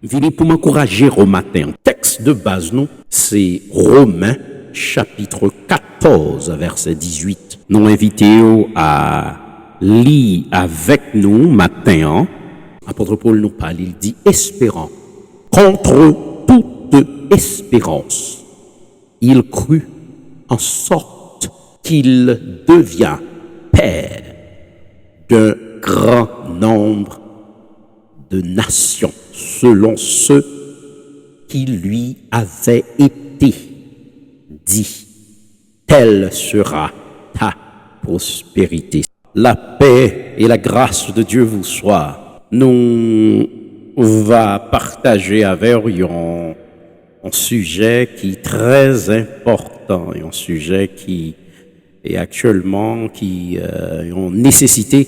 Vini pour m'encourager au matin. Texte de base, nous, c'est Romains, chapitre 14, verset 18. Nous invitons à lire avec nous matin. Apôtre Paul nous parle, il dit espérant contre toute espérance. Il crut en sorte qu'il devient père d'un grand nombre de nations, selon ce qui lui avait été dit. Telle sera ta prospérité. La paix et la grâce de Dieu vous soient. Nous va partager avec vous un sujet qui est très important et un sujet qui est actuellement une nécessité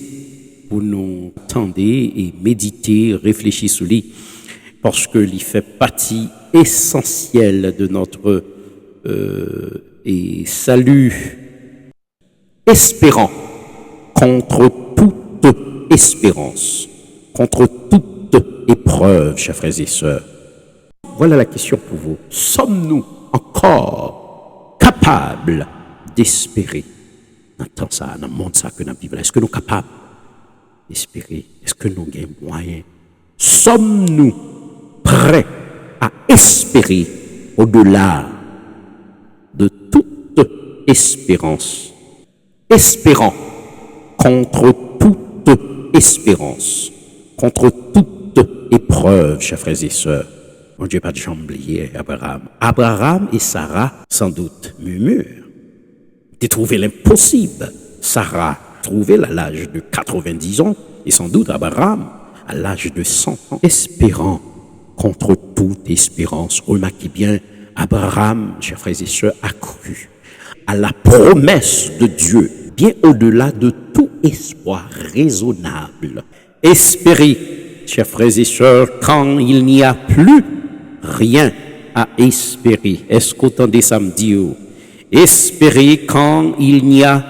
pour nous attendre et méditer, réfléchir sur lui, parce que il fait partie essentielle de notre salut. Espérant contre toute espérance, contre toute épreuve, chers frères et sœurs. Voilà la question pour vous. Sommes-nous encore capables d'espérer dans le temps ça, dans le monde ça que nous vivons? Est-ce que nous sommes capables d'espérer? Est-ce que nous avons moyens? Sommes-nous prêts à espérer au-delà de toute espérance? Espérant contre toute espérance, contre toute épreuve, chers frères et sœurs. Mon Dieu, pas de oublier Abraham. Abraham et Sarah, sans doute, murmurent. De trouver l'impossible. Sarah trouvait à l'âge de 90 ans, et sans doute Abraham à l'âge de 100 ans. Espérant contre toute espérance. Remarquez bien, Abraham, chers frères et sœurs, a cru à la promesse de Dieu, bien au-delà de tout espoir raisonnable. Espérez, chers frères et sœurs, quand il n'y a plus rien à espérer. Est-ce qu'autant des samedis, espérez quand il n'y a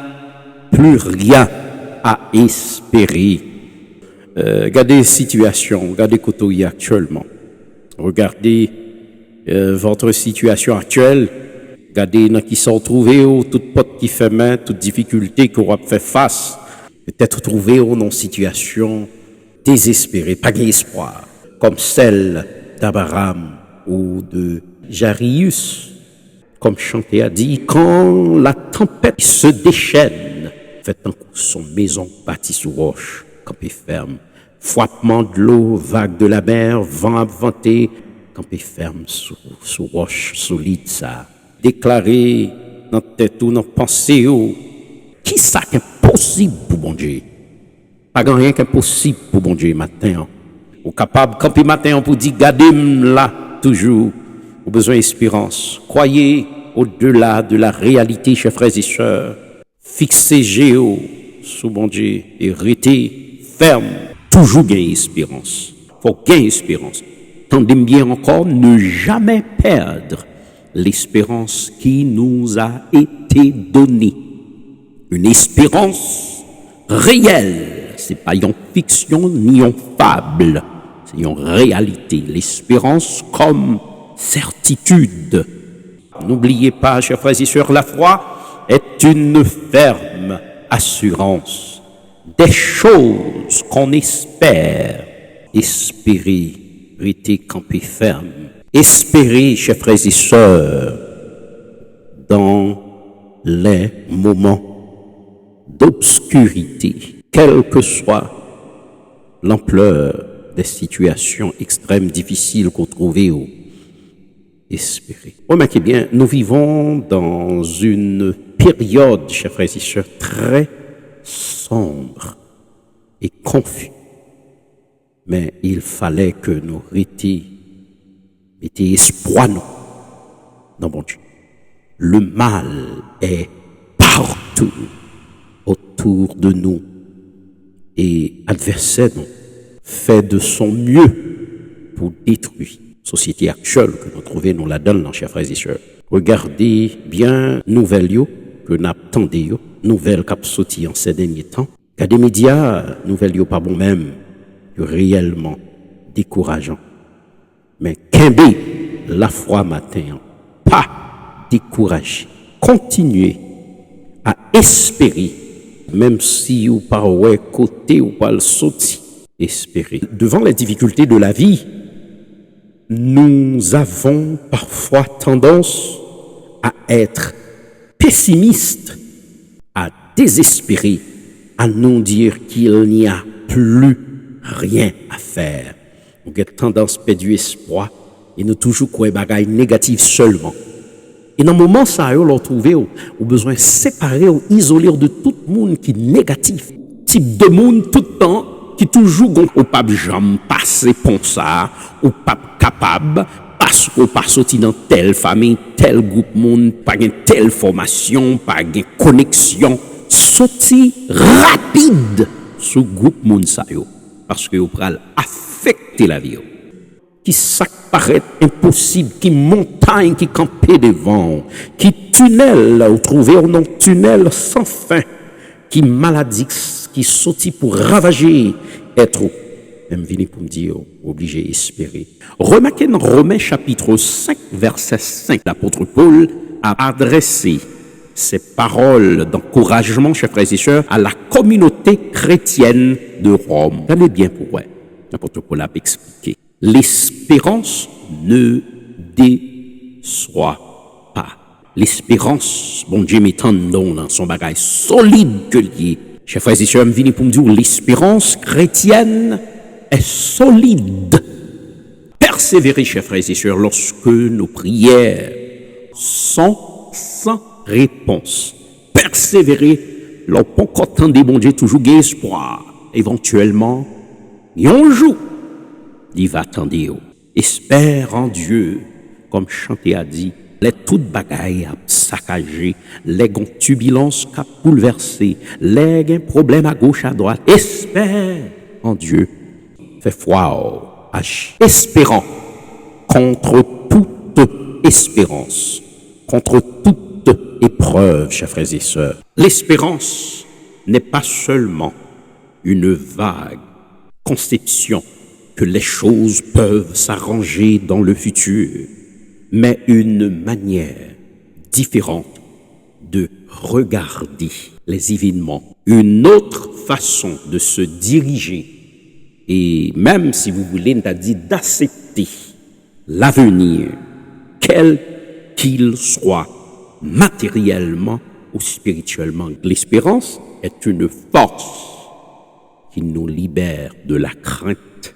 plus rien à espérer. Regardez la situation, regardez côté actuellement. Regardez votre situation actuelle. Regardez dans qui sont trouvés, toute porte qui fait main, toute difficulté qu'on a fait face. Peut-être trouvé dans une situation désespérée, pas d'espoir, comme celle d'Abraham ou de Jarius. Comme chanté a dit, quand la tempête se déchaîne, fait un coup son maison bâtie sous roche, campé ferme, fouettement de l'eau, vague de la mer, vent abventé, campé ferme sous roche solide ça. Déclaré dans tête ou dans pensée, qui ça qui est possible pour bon Dieu? Pas rien qui est possible pour bon Dieu matin. Ou capable, quand il matin, pour dire, gardez-moi là, toujours, au besoin d'espérance. Croyez au-delà de la réalité, chers frères et sœurs. Fixez Géo sous bon Dieu et restez ferme. Toujours gagner espérance. Faut gagner espérance. Tendez bien encore, ne jamais perdre l'espérance qui nous a été donnée. Une espérance réelle. C'est pas une fiction ni une fable. C'est une réalité. L'espérance comme certitude. N'oubliez pas, chers frères et sœurs, la foi est une ferme assurance des choses qu'on espère. Espérer, rester campé ferme. Espérer, chers frères et sœurs, dans les moments d'obscurité, quelle que soit l'ampleur des situations extrêmes, difficiles qu'on trouve, espérer. Remarquez bien, nous vivons dans une période, chers frères et sœurs, très sombre et confuse. Mais il fallait que nous mettions espoir dans bon Dieu. Le mal est partout autour de nous et adversaire nous fait de son mieux pour détruire la société actuelle que nous trouvons nous la donne, chers frères et sœurs. Regardez bien nouvelles que nous attendons, nouvelles qui sont sorties en ces derniers temps. Car des médias, nouvelles pas bon même, réellement décourageant. Mais qu'aimer la foi matin, pas décourager, continuer à espérer, même si ou par ouais côté ou pas le sauter, espérer. Devant les difficultés de la vie, nous avons parfois tendance à être pessimistes, à désespérer, à nous dire qu'il n'y a plus rien à faire. Nous avons tendance à perdre espoir et nous toujours croire bagaille négative seulement. Et dans le moment ça, on trouvé au besoin de séparer ou isoler de tout le monde qui est négatif. Type de monde tout le temps qui toujours au pas jamais passer pour ça, ou pas capable parce qu'on pas sorti dans telle famille, tel groupe monde, pas une telle formation, pas une connexion, sorti rapide ce groupe monde ça yo parce que vous pral affecter la vie. Qui ça paraît impossible, qui montagne qui campait devant, qui tunnel ou trouver un non tunnel sans fin, qui maladie qui sorti pour ravager être même venu pour me dire obligé d'espérer. Remarquez dans Romains chapitre 5 verset 5, l'apôtre Paul a adressé ces paroles d'encouragement, chers frères et sœurs, à la communauté chrétienne de Rome. Allez bien pour moi. L'apôtre Paul a expliqué. L'espérance ne déçoit pas. L'espérance, bon Dieu m'étend dans son bagage solide que lié. Chers frères et sœurs, je viens pour me dire l'espérance chrétienne est solide. Persévérez, chers frères et sœurs, lorsque nos prières sont sans réponse. Persévérez, lorsqu'on entend des bon Dieu toujours espoir. Éventuellement, un jour, il va attendre. Espère en Dieu, comme chanté a dit, les toutes bagailles à saccager, les gon turbulence à bouleverser, les gon problème à gauche à droite. Espère en Dieu. Fais foi, agis. Espérant contre toute espérance, contre toute épreuve, chers frères et sœurs. L'espérance n'est pas seulement une vague conception que les choses peuvent s'arranger dans le futur, mais une manière différente de regarder les événements, une autre façon de se diriger et même, si vous voulez, c'est-à-dire d'accepter l'avenir, quel qu'il soit, matériellement ou spirituellement. L'espérance est une force qui nous libère de la crainte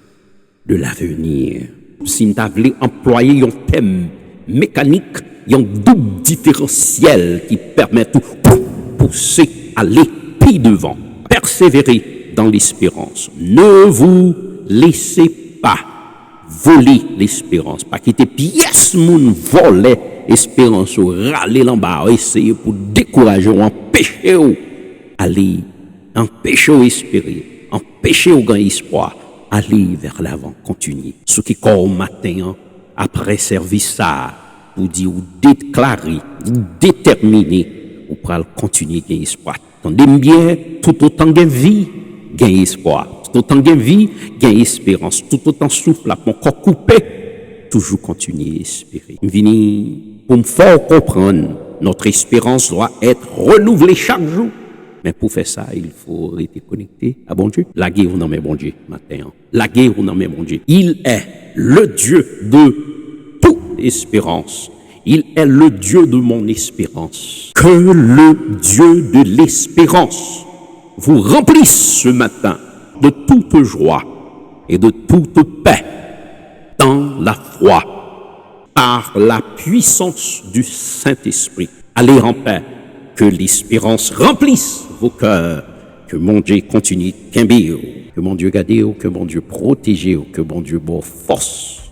de l'avenir. Si nous voulons employer un thème mécanique, il y a un double différentiel qui permet de pousser à l'épi devant. Persévérer dans l'espérance. Ne vous laissez pas voler l'espérance. Pas quitter pièce moun voler espérance ou râler en bas, essayer pour décourager ou empêcher ou aller, empêcher ou espérer, empêcher ou gagner espoir. Aller vers l'avant, continuer. Ce qui comme matin, après service ça, vous dire ou déclarer, déterminer, ou pour continuer gagner espoir. Tendez bien, tout autant de vie, gagner espoir. Tout autant de vie, gagner espérance. Tout autant souffle à mon corps coupé, toujours continuer à espérer. Vini, pour me faire comprendre, notre espérance doit être renouvelée chaque jour. Mais pour faire ça, il faut rester connecté à bon Dieu. La guerre, on en met bon Dieu matin. La guerre, on en met bon Dieu. Il est le Dieu de toute espérance. Il est le Dieu de mon espérance. Que le Dieu de l'espérance vous remplisse ce matin de toute joie et de toute paix dans la foi par la puissance du Saint-Esprit. Allez en paix. Que l'espérance remplisse vos cœurs. Que mon Dieu continue de qu'un que mon Dieu garde, que mon Dieu protège, que mon Dieu bonne force.